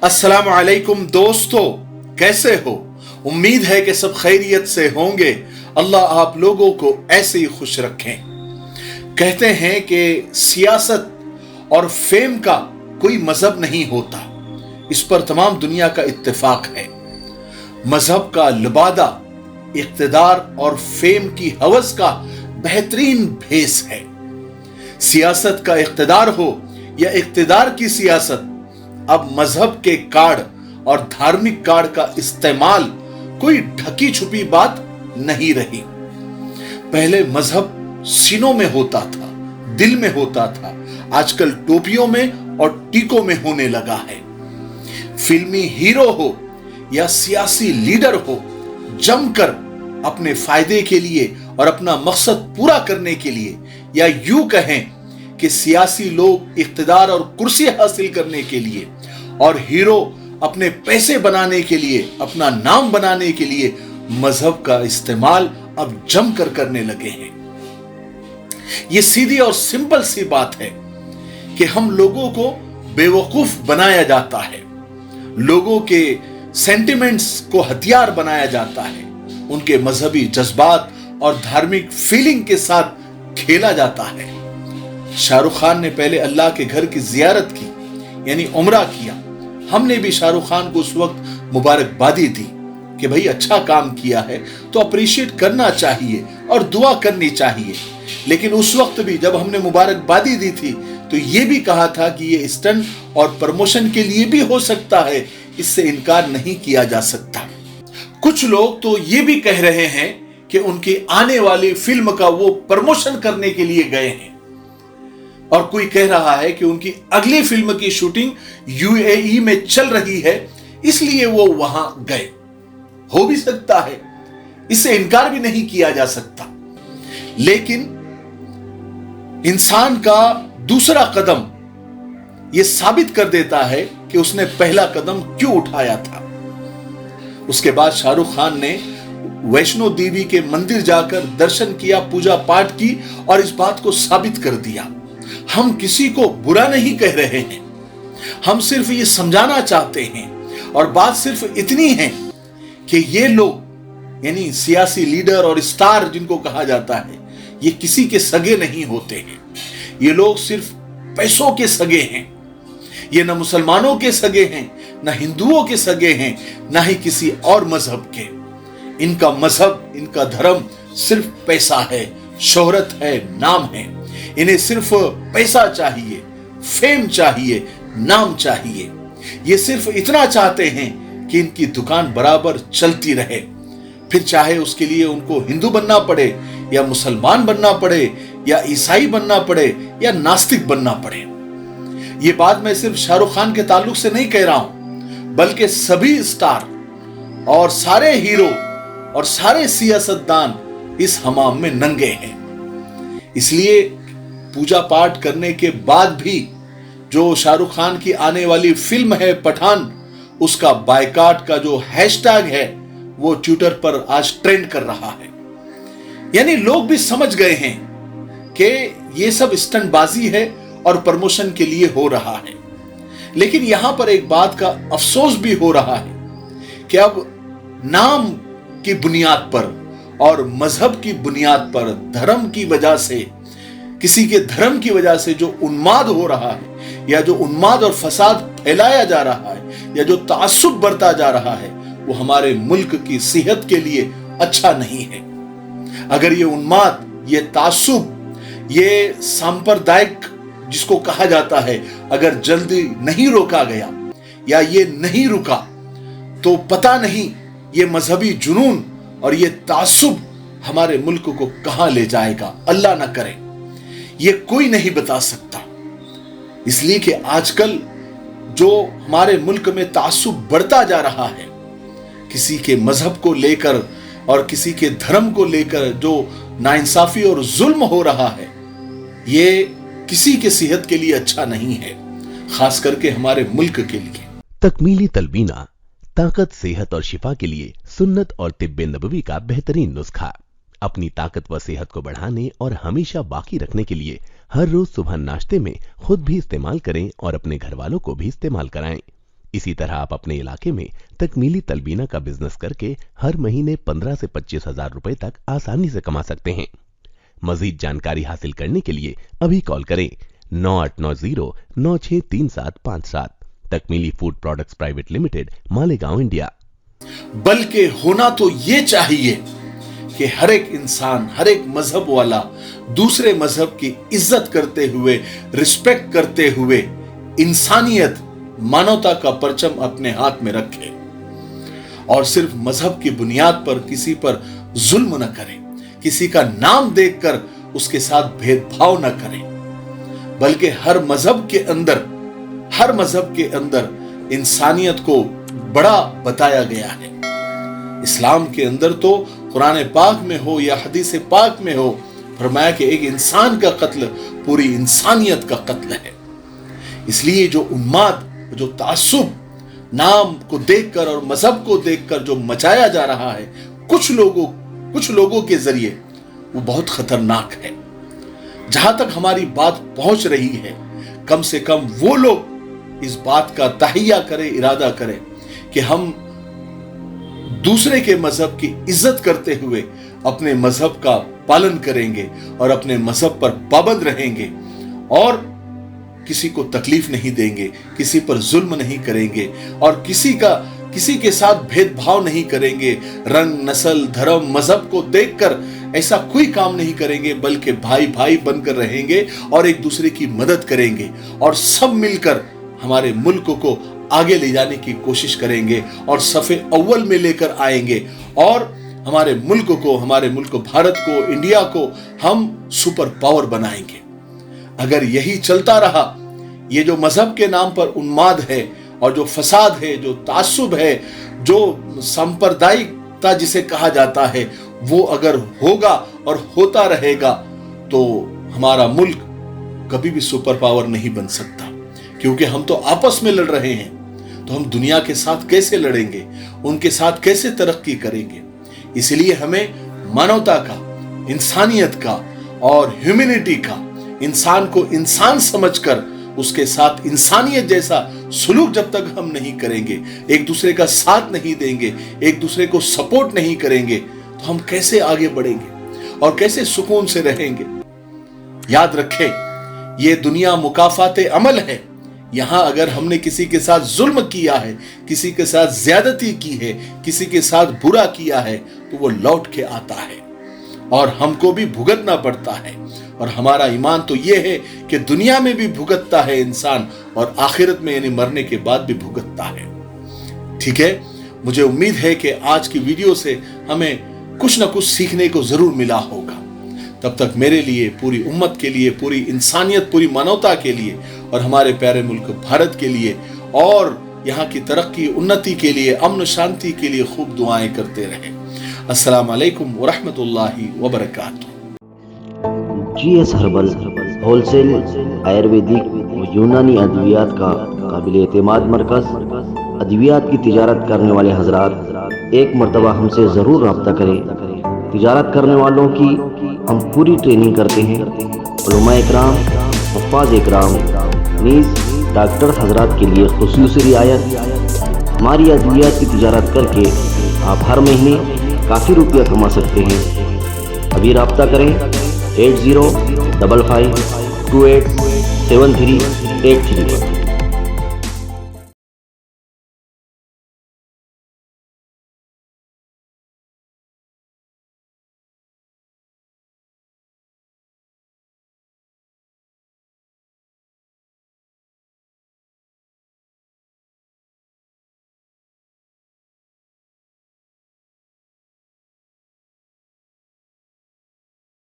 अस्सलाम वालेकुम दोस्तों, कैसे हो? उम्मीद है कि सब खैरियत से होंगे। अल्लाह आप लोगों को ऐसे ही खुश रखें। कहते हैं कि सियासत और फेम का कोई मजहब नहीं होता, इस पर तमाम दुनिया का इत्तेफाक है। मजहब का लिबादा इक्तिदार और फेम की हवस का बेहतरीन भेस है। सियासत का इक्तिदार हो या इक्तिदार की सियासत, अब मजहब के कार्ड और धार्मिक कार्ड का इस्तेमाल कोई ढकी छुपी बात नहीं रही। पहले मजहब सीनों में होता था, दिल में होता था, आजकल टोपियों में और टीकों में होने लगा है। फिल्मी हीरो हो या सियासी लीडर हो, जमकर अपने फायदे के लिए और अपना मकसद पूरा करने के लिए, या यूं कहें कि सियासी लोग इख्तिदार और कुर्सी हासिल करने के लिए और हीरो अपने पैसे बनाने के लिए, अपना नाम बनाने के लिए मजहब का इस्तेमाल अब जमकर करने लगे हैं। यह सीधी और सिंपल सी बात है कि हम लोगों को बेवकूफ बनाया जाता है, लोगों के सेंटिमेंट्स को हथियार बनाया जाता है, उनके मजहबी जज्बात और धार्मिक फीलिंग के साथ खेला जाता है। शाहरुख खान ने पहले अल्लाह के घर की जियारत की, यानी उम्रा किया। हमने भी शाहरुख खान को उस वक्त मुबारकबादी दी कि भाई अच्छा काम किया है तो अप्रिशिएट करना चाहिए और दुआ करनी चाहिए। लेकिन उस वक्त भी जब हमने मुबारकबादी दी थी तो ये भी कहा था कि ये स्टंट और प्रमोशन के लिए भी हो सकता है, इससे इनकार नहीं किया जा सकता। कुछ लोग तो ये भी कह रहे हैं कि उनकी आने वाली फिल्म का वो प्रमोशन करने के लिए गए हैं, और कोई कह रहा है कि उनकी अगली फिल्म की शूटिंग यूएई में चल रही है, इसलिए वो वहां गए। हो भी सकता है, इससे इनकार भी नहीं किया जा सकता। लेकिन इंसान का दूसरा कदम यह साबित कर देता है कि उसने पहला कदम क्यों उठाया था। उसके बाद शाहरुख खान ने वैष्णो देवी के मंदिर जाकर दर्शन किया, पूजा पाठ की और इस बात को साबित कर दिया। हम किसी को बुरा नहीं कह रहे हैं, हम सिर्फ ये समझाना चाहते हैं। और बात सिर्फ इतनी है कि ये लोग, यानी सियासी लीडर और स्टार जिनको कहा जाता है, ये किसी के सगे नहीं होते हैं। ये लोग सिर्फ पैसों के सगे हैं। ये न मुसलमानों के सगे हैं, न हिंदुओं के सगे हैं, न ही किसी और मजहब के। इनका मजहब, इनका धर्म सिर्फ पैसा है, शोहरत है, नाम है। इन्हें सिर्फ पैसा चाहिए, फेम चाहिए, नाम चाहिए। ये सिर्फ इतना चाहते हैं कि इनकी दुकान बराबर चलती रहे, फिर चाहे उसके लिए उनको हिंदू बनना पड़े या मुसलमान बनना पड़े या ईसाई बनना पड़े या नास्तिक बनना पड़े। ये बात मैं सिर्फ शाहरुख खान के ताल्लुक से नहीं कह रहा हूं, बल्कि सभी स्टार और सारे हीरो और सारे सियासतदान इस हमाम में नंगे हैं। इसलिए पूजा पाठ करने के बाद भी जो शाहरुख खान की आने वाली फिल्म है पठान, उसका बायकॉट का जो हैशटैग है वो ट्विटर पर आज ट्रेंड कर रहा है। यानी लोग भी समझ गए हैं कि ये सब स्टंटबाजी है और प्रमोशन के लिए हो रहा है। लेकिन यहां पर एक बात का अफसोस भी हो रहा है कि अब नाम की बुनियाद पर और मजहब की बुनियाद पर, धर्म की वजह से, किसी के धर्म की वजह से जो उन्माद हो रहा है, या जो उन्माद और फसाद फैलाया जा रहा है, या जो तासुब बढ़ता जा रहा है, वो हमारे मुल्क की सेहत के लिए अच्छा नहीं है। अगर ये उन्माद, ये तासुब, ये सांप्रदायिक जिसको कहा जाता है, अगर जल्दी नहीं रोका गया या ये नहीं रुका तो पता नहीं ये मजहबी जुनून और ये तासुब हमारे मुल्क को कहां ले जाएगा। अल्लाह ना करे, ये कोई नहीं बता सकता। इसलिए कि आजकल जो हमारे मुल्क में तासुब बढ़ता जा रहा है, किसी के मजहब को लेकर और किसी के धर्म को लेकर जो नाइंसाफी और जुल्म हो रहा है, ये किसी के सेहत के लिए अच्छा नहीं है, खास करके हमारे मुल्क के लिए। तकमीली तलबीना, ताकत, सेहत और शिफा के लिए सुन्नत और तिब्बे नबवी का बेहतरीन नुस्खा। अपनी ताकत व सेहत को बढ़ाने और हमेशा बाकी रखने के लिए हर रोज सुबह नाश्ते में खुद भी इस्तेमाल करें और अपने घर वालों को भी इस्तेमाल कराएं। इसी तरह आप अपने इलाके में तकमीली तलबीना का बिजनेस करके हर महीने 15 से 25 हजार रुपए तक आसानी से कमा सकते हैं। मजीद जानकारी हासिल करने के लिए अभी कॉल करें 9890963757। Takmeeli food products private limited, Malegaon, India. बल्कि होना तो ये चाहिए कि हर एक इंसान, हर एक मजहब वाला दूसरे मजहब की इज्जत करते हुए, रिस्पेक्ट करते हुए इंसानियत, मानवता का परचम अपने हाथ में रखे और सिर्फ मजहब की बुनियाद पर किसी पर जुल्म न करे, किसी का नाम देखकर उसके साथ भेदभाव न करे, बल्कि हर मजहब के अंदर इंसानियत को बड़ा बताया गया है। इस्लाम के अंदर तो कुरान पाक में हो या हदीस पाक में हो, फरमाया कि एक इंसान का कत्ल पूरी इंसानियत का कत्ल है। इसलिए जो उन्माद, जो तासुब नाम को देखकर और मजहब को देखकर जो मचाया जा रहा है कुछ लोगों के जरिए, वो बहुत खतरनाक है। जहां तक हमारी बात पहुंच रही है, कम से कम वो लोग इस बात का तहिया करें, इरादा करें कि हम दूसरे के मजहब की इज्जत करते हुए अपने मजहब का पालन करेंगे और अपने मजहब पर पाबंद रहेंगे और किसी को तकलीफ नहीं देंगे, किसी पर जुल्म नहीं करेंगे और किसी के साथ भेदभाव नहीं करेंगे। रंग, नस्ल, धर्म, मजहब को देखकर ऐसा कोई काम नहीं करेंगे, बल्कि भाई भाई बनकर रहेंगे और एक दूसरे की मदद करेंगे और सब मिलकर हमारे मुल्क को आगे ले जाने की कोशिश करेंगे और सफ़े अव्वल में लेकर आएंगे और हमारे मुल्क भारत को, इंडिया को हम सुपर पावर बनाएंगे। अगर यही चलता रहा, ये जो मजहब के नाम पर उन्माद है और जो फसाद है, जो तासुब है, जो सांप्रदायिकता जिसे कहा जाता है, वो अगर होगा और होता रहेगा तो हमारा मुल्क कभी भी सुपर पावर नहीं बन सकता। क्योंकि हम तो आपस में लड़ रहे हैं, तो हम दुनिया के साथ कैसे लड़ेंगे, उनके साथ कैसे तरक्की करेंगे। इसलिए हमें मानवता का, इंसानियत का और ह्यूमैनिटी का, इंसान को इंसान समझकर उसके साथ इंसानियत जैसा सुलूक जब तक हम नहीं करेंगे, एक दूसरे का साथ नहीं देंगे, एक दूसरे को सपोर्ट नहीं करेंगे, तो हम कैसे आगे बढ़ेंगे और कैसे सुकून से रहेंगे। याद रखें, ये दुनिया मुकाफाते अमल है। यहां अगर हमने किसी के साथ जुल्म किया है, किसी के साथ ज्यादती की है, किसी के साथ बुरा किया है, तो वो लौट के आता है और हमको भी भुगतना पड़ता है। और हमारा ईमान तो ये है कि दुनिया में भी भुगतता है इंसान और आखिरत में यानी मरने के बाद भी भुगतता है। ठीक है, मुझे उम्मीद है कि आज की वीडियो से हमें कुछ ना कुछ सीखने को जरूर मिला होगा। तब तक मेरे लिए, पूरी उम्मत के लिए, पूरी इंसानियत, पूरी मानवता के लिए और हमारे प्यारे मुल्क भारत के लिए और यहाँ की तरक्की, उन्नति के लिए, अमन शांति के लिए खूब दुआएं करते रहे। अस्सलाम वालेकुम वरहमतुल्लाहि वबरकातुहू। GS हर्बल होलसेल आयुर्वेदिक व यूनानी अद्वियात का काबिल एतमाद मरकज़। अद्वियात की तिजारत करने वाले हजरात एक मरतबा हमसे ज़रूर रब्ता करें। तिजारत करने वालों की हम पूरी ट्रेनिंग करते हैं। उलमा इकराम, हुफ़ाज़ इकराम, नीज़ डॉक्टर हजरात के लिए खुसूसी रियायत। हमारी अद्वियात की तिजारत करके आप हर महीने काफ़ी रुपया कमा सकते हैं। अभी रब्ता करें 8055287383 पर।